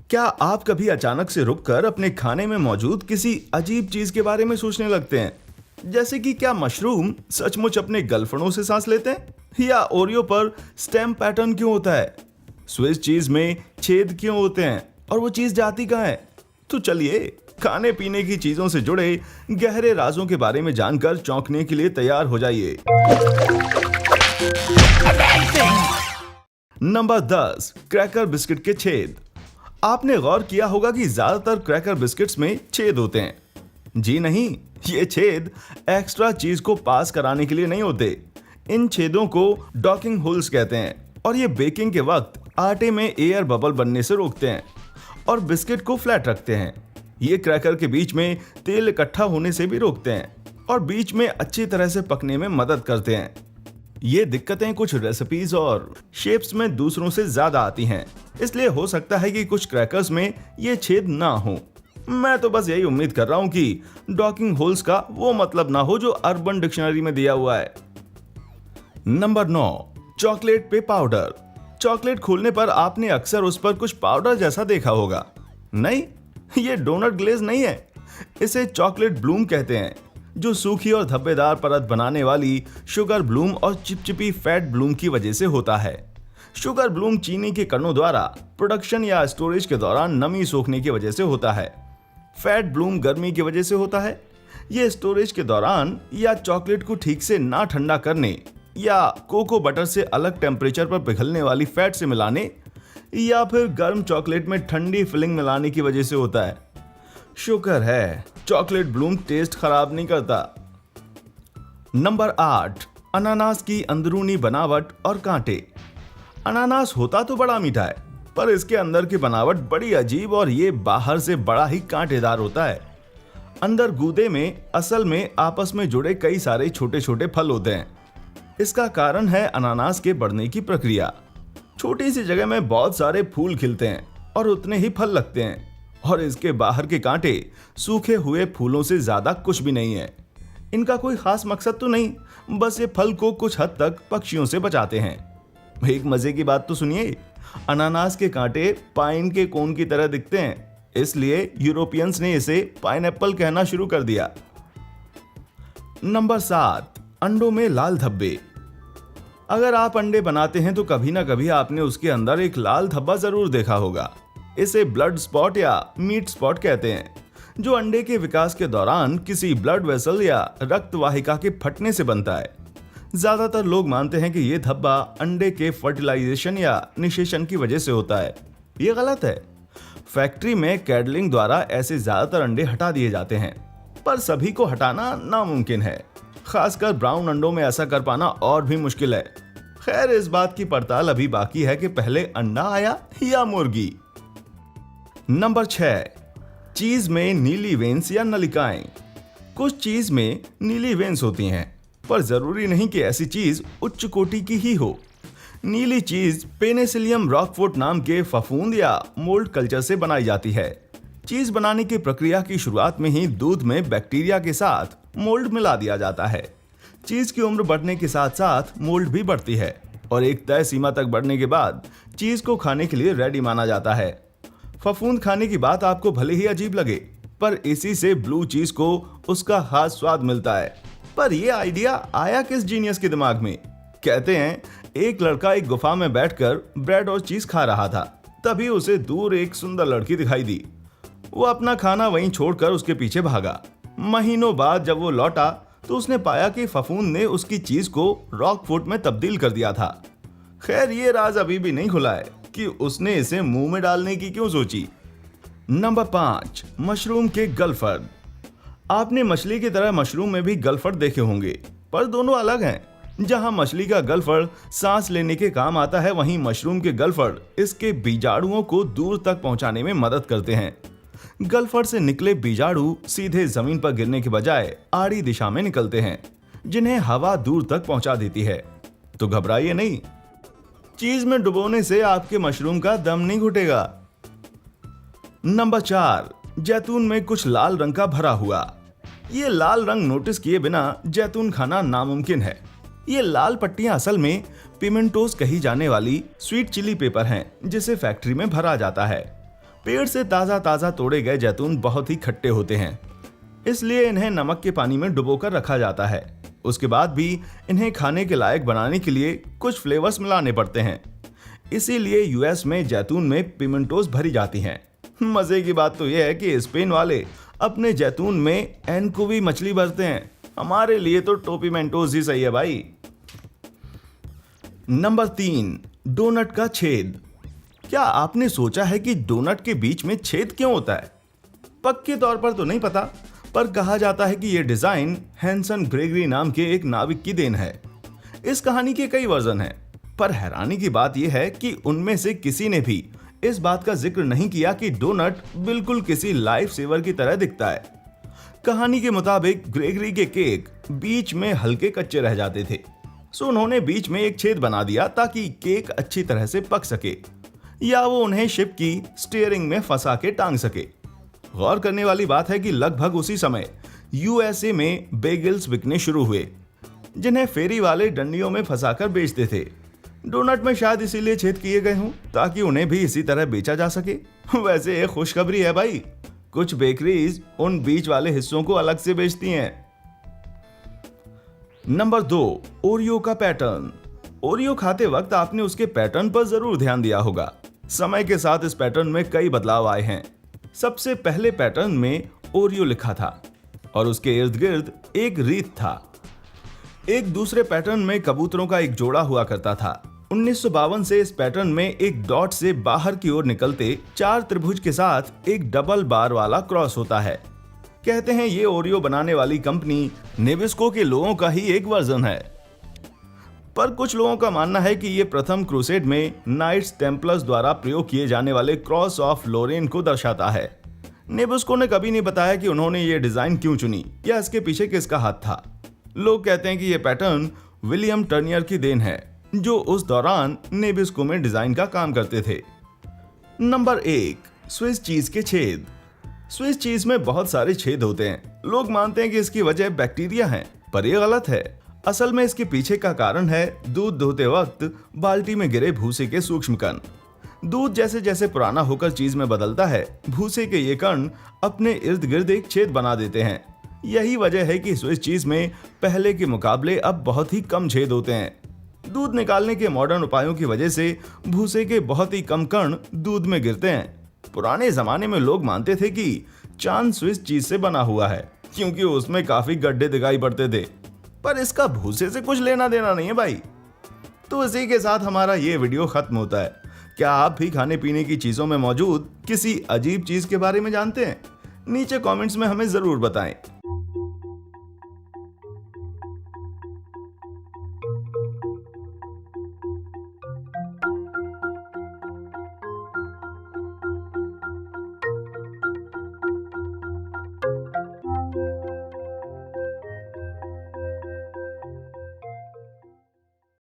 क्या आप कभी अचानक से रुककर अपने खाने में मौजूद किसी अजीब चीज के बारे में सोचने लगते हैं? जैसे कि क्या मशरूम सचमुच अपने गलफड़ों से सांस लेते हैं? या ओरियो पर स्टेम पैटर्न क्यों होता है? स्विस चीज में छेद क्यों होते हैं और वो चीज जाती कहाँ है? तो चलिए खाने पीने की चीजों से जुड़े गहरे राजों के बारे में जानकर चौंकने के लिए तैयार हो जाइए। नंबर 10, क्रैकर बिस्किट के छेद। आपने गौर किया होगा कि ज्यादातर क्रैकर बिस्किट्स में छेद होते हैं। जी नहीं, ये छेद एक्स्ट्रा चीज को पास कराने के लिए नहीं होते। इन छेदों को डॉकिंग होल्स कहते हैं और ये बेकिंग के वक्त आटे में एयर बबल बनने से रोकते हैं और बिस्किट को फ्लैट रखते हैं। ये क्रैकर के बीच में तेल इकट्ठा होने से भी रोकते हैं और बीच में अच्छी तरह से पकने में मदद करते हैं। ये दिक्कतें कुछ रेसिपीज और शेप्स में दूसरों से ज्यादा आती हैं, इसलिए हो सकता है कि कुछ क्रैकर्स में ये छेद ना हो। मैं तो बस यही उम्मीद कर रहा हूं कि डॉकिंग होल्स का वो मतलब ना हो जो अर्बन डिक्शनरी में दिया हुआ है। नंबर 9, चॉकलेट पे पाउडर। चॉकलेट खोलने पर आपने अक्सर उस पर कुछ पाउडर जैसा देखा होगा। नहीं, ये डोनट ग्लेज नहीं है, इसे चॉकलेट ब्लूम कहते हैं, जो सूखी और धब्बेदार परत बनाने वाली शुगर ब्लूम और चिपचिपी फैट ब्लूम की वजह से होता है। शुगर ब्लूम चीनी के कणों द्वारा प्रोडक्शन या स्टोरेज के दौरान नमी सोखने की वजह से होता है। फैट ब्लूम गर्मी की वजह से होता है। ये स्टोरेज के दौरान या चॉकलेट को ठीक से ना ठंडा करने या कोको बटर से अलग टेम्परेचर पर पिघलने वाली फैट से मिलाने या फिर गर्म चॉकलेट में ठंडी फिलिंग मिलाने की वजह से होता है। शुक्र है चॉकलेट ब्लूम टेस्ट खराब नहीं करता। नंबर 8, अनानास की अंदरूनी बनावट और कांटे। अनानास होता तो बड़ा मीठा है, पर इसके अंदर की बनावट बड़ी अजीब और ये बाहर से बड़ा ही कांटेदार होता है। अंदर गूदे में असल में आपस में जुड़े कई सारे छोटे छोटे फल होते हैं। इसका कारण है अनानास के बढ़ने की प्रक्रिया। छोटी सी जगह में बहुत सारे फूल खिलते हैं और उतने ही फल लगते हैं, और इसके बाहर के कांटे सूखे हुए फूलों से ज्यादा कुछ भी नहीं है। इनका कोई खास मकसद तो नहीं, बस ये फल को कुछ हद तक पक्षियों से बचाते हैं। एक मजे की बात तो सुनिए, अनानास के कांटे पाइन के कोन की तरह दिखते हैं, इसलिए यूरोपियंस ने इसे पाइनएप्पल कहना शुरू कर दिया। नंबर 7, अंडों में लाल धब्बे। अगर आप अंडे बनाते हैं तो कभी ना कभी आपने उसके अंदर एक लाल धब्बा जरूर देखा होगा। इसे ब्लड स्पॉट या मीट स्पॉट कहते हैं, जो अंडे के विकास के दौरान किसी ब्लड वेसल या रक्त वाहिका के फटने से बनता है। ज्यादातर लोग मानते हैं कि यह धब्बा अंडे के फर्टिलाइजेशन या निषेचन की वजह से होता है। ये गलत है। फैक्ट्री में कैडलिंग द्वारा ऐसे ज्यादातर अंडे हटा दिए जाते हैं, पर सभी को हटाना नामुमकिन है। खासकर ब्राउन अंडों में ऐसा कर पाना और भी मुश्किल है। खैर, इस बात की पड़ताल अभी बाकी है कि पहले अंडा आया या मुर्गी। नंबर 6, चीज में नीली वेन्स या नलिकाएं। कुछ चीज में नीली वेन्स होती हैं, पर जरूरी नहीं कि ऐसी चीज उच्च कोटि की ही हो। नीली चीज पेनिसिलियम रॉकफोर्ट नाम के फफूंद या मोल्ड कल्चर से बनाई जाती है। चीज बनाने की प्रक्रिया की शुरुआत में ही दूध में बैक्टीरिया के साथ मोल्ड मिला दिया जाता है। चीज की उम्र बढ़ने के साथ साथ मोल्ड भी बढ़ती है और एक तय सीमा तक बढ़ने के बाद चीज को खाने के लिए रेडी माना जाता है। फफूंद खाने की बात आपको भले ही अजीब लगे, पर इसी से ब्लू चीज को उसका खास स्वाद मिलता है। पर यह आइडिया आया किस जीनियस के दिमाग में? कहते हैं एक लड़का एक गुफा में बैठकर ब्रेड और चीज खा रहा था, तभी उसे दूर एक सुंदर लड़की दिखाई दी। वो अपना खाना वहीं छोड़कर उसके पीछे भागा। महीनों बाद जब वो लौटा तो उसने पाया कि फफूंद ने उसकी चीज को रॉकफोर्ट में तब्दील कर दिया था। खैर, ये राज अभी भी नहीं खुला है कि उसने इसे मुंह में डालने की क्यों सोची। नंबर 5, मशरूम के गलफर्ड। आपने मछली की तरह मशरूम में भी गलफर्ड देखे होंगे, पर दोनों अलग हैं। जहां मछली का गलफर्ड सांस लेने के काम आता है, वहीं मशरूम के गलफर्ड इसके बीजाणुओं को दूर तक पहुंचाने में मदद करते हैं। गलफर्ड से निकले बीजाणु सीधे जमीन पर गिरने के बजाय आड़ी दिशा में निकलते हैं, जिन्हें हवा दूर तक पहुंचा देती है। तो घबराइए नहीं, चीज में डुबोने से आपके मशरूम का दम नहीं घुटेगा। नंबर 4, जैतून में कुछ लाल रंग का भरा हुआ। ये लाल रंग नोटिस किए बिना जैतून खाना नामुमकिन है। ये लाल पट्टियां असल में पिमेंटोस कही जाने वाली स्वीट चिली पेपर हैं, जिसे फैक्ट्री में भरा जाता है। पेड़ से ताजा ताजा तोड़े गए जैतून बहुत ही खट्टे होते हैं, इसलिए इन्हें नमक के पानी में डुबोकर रखा जाता है। उसके बाद भी इन्हें खाने के लायक बनाने के लिए कुछ फ्लेवर्स मिलाने पड़ते हैं। इसीलिए यूएस में जैतून में पिमेंटोस भरी जाती हैं। मजे की बात तो यह है कि स्पेन वाले अपने जैतून में एनकोवी मछली भरते हैं। हमारे लिए तो टोपीमेंटोस ही सही है भाई। नंबर 3, डोनट का छेद। क्या आपने सोचा है कि डोनट के बीच में छेद क्यों होता है? पक्के तौर पर तो नहीं पता, पर कहा जाता है कि यह डिजाइन हैंसन ग्रेगरी नाम के एक नाविक की देन है। इस कहानी के कई वर्जन हैं, पर हैरानी की बात यह है कि उनमें से किसी ने भी इस बात का जिक्र नहीं किया कि डोनट बिल्कुल किसी लाइफ सेवर की तरह दिखता है। कहानी के मुताबिक ग्रेगरी के केक बीच में हल्के कच्चे रह जाते थे, सो उन्होंने बीच में एक छेद बना दिया ताकि केक अच्छी तरह से पक सके या वो उन्हें शिप की स्टीयरिंग में फंसा के टांग सके। गौर करने वाली बात है कि लगभग उसी समय यूएसए में बेगल्स बिकने शुरू हुए, जिन्हें फेरी वाले डंडियों में फंसाकर बेचते थे। डोनट में शायद इसीलिए छेद किए गए हों ताकि उन्हें भी इसी तरह बेचा जा सके। वैसे एक खुशखबरी है भाई, कुछ बेकरीज उन बीच वाले हिस्सों को अलग से बेचती हैं। नंबर 2, ओरियो का पैटर्न। ओरियो खाते वक्त आपने उसके पैटर्न पर जरूर ध्यान दिया होगा। समय के साथ इस पैटर्न में कई बदलाव आए हैं। सबसे पहले पैटर्न में ओरियो लिखा था और उसके इर्द गिर्द एक रीत था। एक दूसरे पैटर्न में कबूतरों का एक जोड़ा हुआ करता था। 1952 से इस पैटर्न में एक डॉट से बाहर की ओर निकलते 4 त्रिभुज के साथ एक डबल बार वाला क्रॉस होता है। कहते हैं ये ओरियो बनाने वाली कंपनी नेबिस्को के लोगों का ही एक वर्जन है। पर कुछ लोगों का मानना है कि ये प्रथम क्रूसेड में नाइट्स टेम्पलर्स द्वारा प्रयोग किए जाने वाले क्रॉस ऑफ लोरेन को दर्शाता है। नेबिस्को ने कभी नहीं बताया कि उन्होंने ये डिजाइन क्यों चुनी या इसके पीछे किसका हाथ था। लोग कहते हैं कि यह पैटर्न विलियम टर्नियर की देन है, जो उस दौरान नेबिस्को में डिजाइन का काम करते थे। नंबर 1, स्विस चीज के छेद। स्विस चीज में बहुत सारे छेद होते हैं। लोग मानते हैं कि इसकी वजह बैक्टीरिया है, पर यह गलत है। असल में इसके पीछे का कारण है दूध धोते वक्त बाल्टी में गिरे भूसे के सूक्ष्म कण। दूध जैसे जैसे पुराना होकर चीज में बदलता है, भूसे के ये कण अपने इर्द गिर्द एक छेद बना देते हैं। यही वजह है कि स्विस चीज में पहले के मुकाबले अब बहुत ही कम छेद होते हैं। दूध निकालने के मॉडर्न उपायों की वजह से भूसे के बहुत ही कम कण दूध में गिरते हैं। पुराने जमाने में लोग मानते थे कि चांद स्विस चीज से बना हुआ है, क्योंकि उसमें काफी गड्ढे दिखाई पड़ते थे, पर इसका भूसे से कुछ लेना देना नहीं है भाई। तो इसी के साथ हमारा ये वीडियो खत्म होता है। क्या आप भी खाने पीने की चीजों में मौजूद किसी अजीब चीज के बारे में जानते हैं? नीचे कमेंट्स में हमें जरूर बताएं।